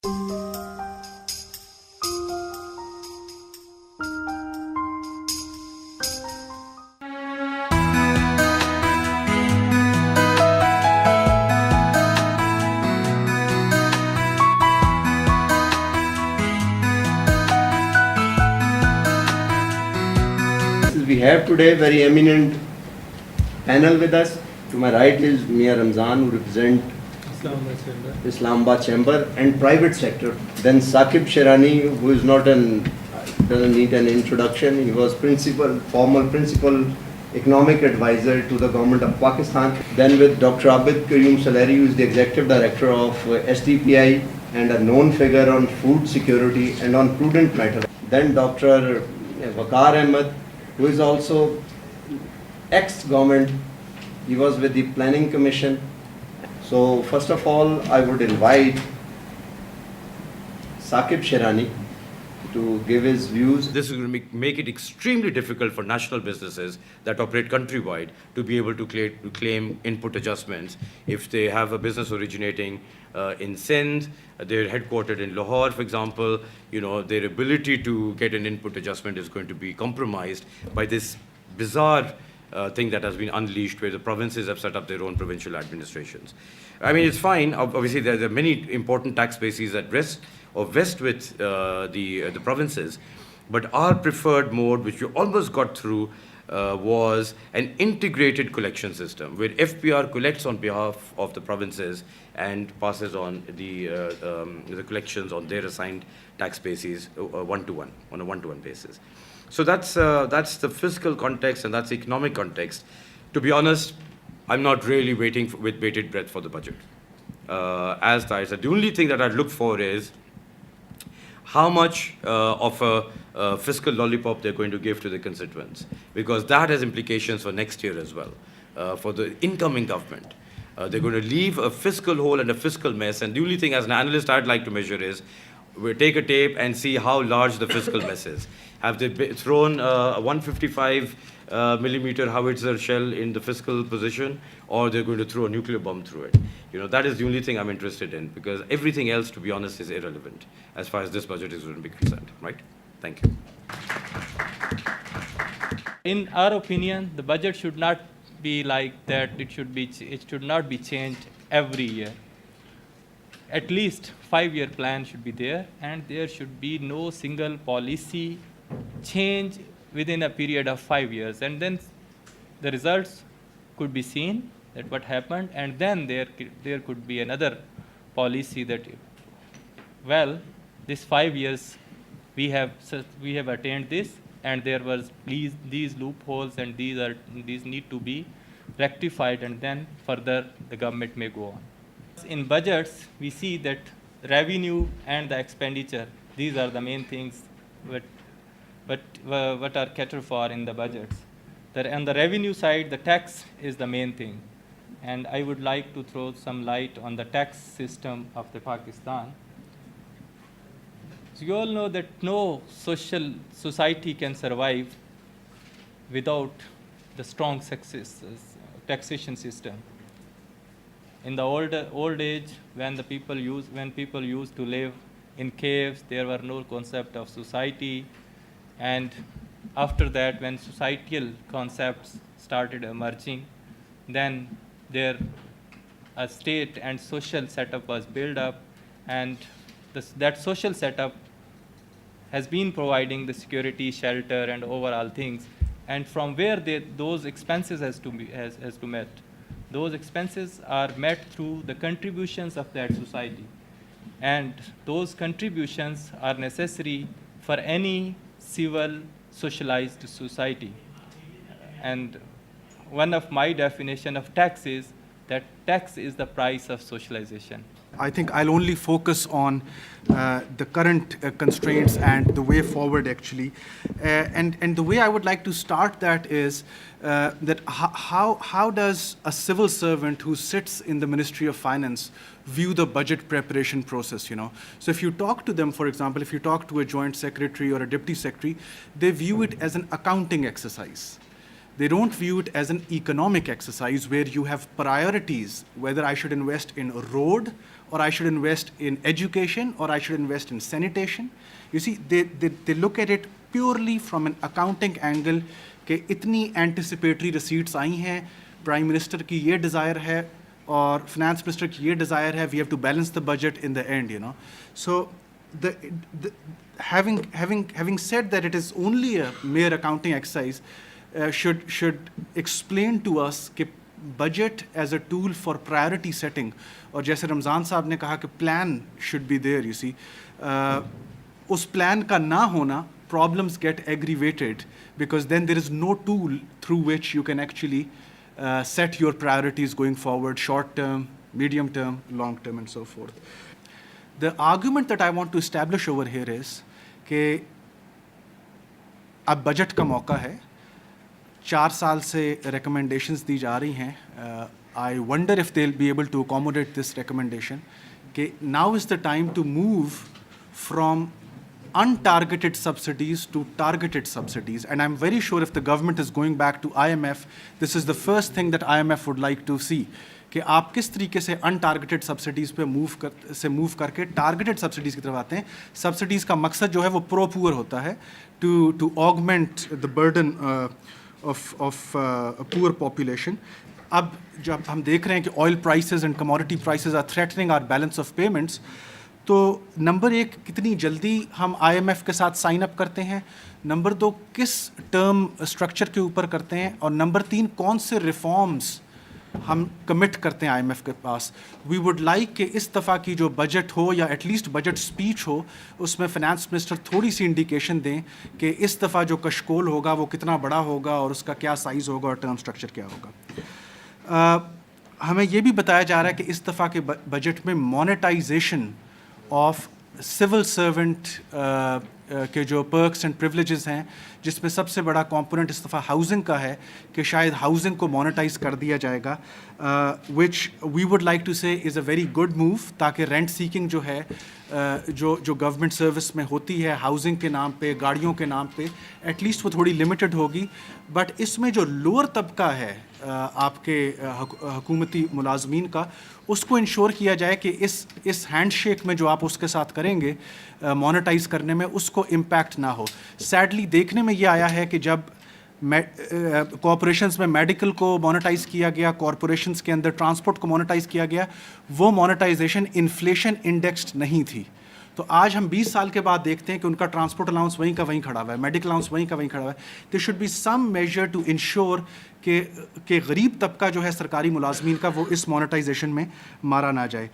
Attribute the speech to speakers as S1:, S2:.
S1: We have today a very eminent panel with us. To my right is Mia Ramzan, who represent Islamabad Chamber and private sector. Then Saqib Sherani, who is not doesn't need an introduction. He was former principal economic advisor to the government of Pakistan. Then with Dr. Abid Karim Saleri, who is the executive director of SDPI and a known figure on food security and on prudent matter. Then Dr. Waqar Ahmed, who is also ex-government. He was with the Planning Commission. So first of all, I would invite Saqib Sherani to give his views.
S2: This is going to make it extremely difficult for national businesses that operate countrywide to be able to claim input adjustments. If they have a business originating in Sindh, they're headquartered in Lahore, for example, their ability to get an input adjustment is going to be compromised by this bizarre thing that has been unleashed, where the provinces have set up their own provincial administrations. I mean, it's fine. Obviously, there are many important tax bases that vest with the provinces, but our preferred mode, which we almost got through, was an integrated collection system, where FPR collects on behalf of the provinces and passes on the collections on their assigned tax bases on a one-to-one basis. So that's the fiscal context and that's the economic context. To be honest, I'm not really waiting with bated breath for the budget. As I said, the only thing that I'd look for is how much of a fiscal lollipop they're going to give to the constituents, because that has implications for next year as well, for the incoming government. They're going to leave a fiscal hole and a fiscal mess, and the only thing as an analyst I'd like to measure is, we take a tape and see how large the fiscal mess is. Have they thrown a 155 millimeter howitzer shell in the fiscal position, or they're going to throw a nuclear bomb through it? That is the only thing I'm interested in, because everything else, to be honest, is irrelevant as far as this budget is going to be concerned, right? Thank you.
S3: In our opinion, the budget should not be like that. It should not be changed every year. At least 5-year plan should be there, and there should be no single policy change within a period of 5 years. And then the results could be seen, that what happened, and then there could be another policy that, well, this 5 years we have attained this, and there was these loopholes, and these need to be rectified, and then further the government may go on. In budgets, we see that revenue and the expenditure, these are the main things what are catered for in the budgets. On the revenue side, the tax is the main thing. And I would like to throw some light on the tax system of the Pakistan. So you all know that no society can survive without the strong taxation system. In the old age, when people used to live in caves, there were no concept of society. And after that, when societal concepts started emerging, then a state and social setup was built up, and that social setup has been providing the security, shelter, and overall things. And from where those expenses has to met. Those expenses are met through the contributions of that society. And those contributions are necessary for any civil, socialized society. And one of my definition of tax is that tax is the price of socialization.
S4: I think I'll only focus on the current constraints and the way forward, actually. And the way I would like to start that is that how does a civil servant who sits in the Ministry of Finance view the budget preparation process, So if you talk to them, for example, if you talk to a joint secretary or a deputy secretary, they view it as an accounting exercise. They don't view it as an economic exercise where you have priorities, whether I should invest in a road, or I should invest in education, or I should invest in sanitation. You see, they look at it purely from an accounting angle कि इतनी anticipatory receipts आई हैं, Prime Minister की ये desire है और Finance Minister की ये desire है, we have to balance the budget in the end, you know. So having said that it is only a mere accounting exercise, should explain to us कि budget as a tool for priority setting, और जैसे रमज़ान साहब ने कहा कि plan should be there, you see. उस plan का ना होना, problems get aggravated because then there is no tool through which you can actually set your priorities going forward, short term, medium term, long term, and so forth. The argument that I want to establish over here is कि अब budget का मौका है, 4 साल से recommendations दी जा रही हैं. I wonder if they'll be able to accommodate this recommendation. कि now is the time to move from untargeted subsidies to targeted subsidies, and I'm very sure if the government is going back to IMF, this is the first thing that IMF would like to see कि आप किस तरीके से untargeted subsidies पे move करके targeted subsidies की तरफ आते हैं. Subsidies का मकसद जो है वो pro poor होता है, to augment the burden of a poor population. अब जब हम देख रहे हैं कि oil prices and commodity prices are threatening our balance of payments, तो नंबर 1 कितनी जल्दी हम IMF के साथ साइन अप करते हैं, नंबर 2 किस टर्म स्ट्रक्चर के ऊपर करते हैं, और नंबर 3 कौन से रिफॉर्म्स हम कमिट करते हैं IMF के पास. वी वुड लाइक कि इस दफ़ा की जो बजट हो या एटलीस्ट बजट स्पीच हो, उसमें फाइनेंस मिनिस्टर थोड़ी सी इंडिकेशन दें कि इस दफ़ा जो कशकोल होगा वो कितना बड़ा होगा और उसका क्या साइज़ होगा और टर्म स्ट्रक्चर क्या होगा. हमें ये भी बताया जा रहा है कि इस दफ़ा के बजट में मोनेटाइजेशन ऑफ सिविल सर्वेंट के जो पर्क्स एंड प्रिविलेजेस हैं, जिसमें सबसे बड़ा कंपोनेंट इस दफ़ा हाउसिंग का है कि शायद हाउसिंग को मोनेटाइज कर दिया जाएगा, which we would like to say is a very good move, ताकि रेंट सीकिंग जो है जो गवर्नमेंट सर्विस में होती है हाउसिंग के नाम पे, गाड़ियों के नाम पे, एटलीस्ट वो थोड़ी लिमिटेड होगी. बट इसमें जो लोअर तबका है आपके हुकूमती मुलाजमीन का, उसको इंश्योर किया जाए कि इस हैंडशेक में जो आप उसके साथ करेंगे मोनेटाइज करने में, उसको इम्पैक्ट ना हो. सैडली देखने में ये आया है कि जब कॉरपोरेशंस में मेडिकल को मोनेटाइज किया गया, कॉरपोरेशंस के अंदर ट्रांसपोर्ट को मोनेटाइज किया गया, वो मोनेटाइजेशन इन्फ्लेशन इंडेक्स्ड नहीं थी. तो आज हम 20 साल के बाद देखते हैं कि उनका ट्रांसपोर्ट अलाउंस वहीं का वहीं खड़ा हुआ है, मेडिकल अलाउंस वहीं का वहीं खड़ा हुआ है. There should be some measure to ensure कि गरीब तबका जो है सरकारी मुलाजमीन का, वो इस मोनेटाइजेशन में मारा ना जाए.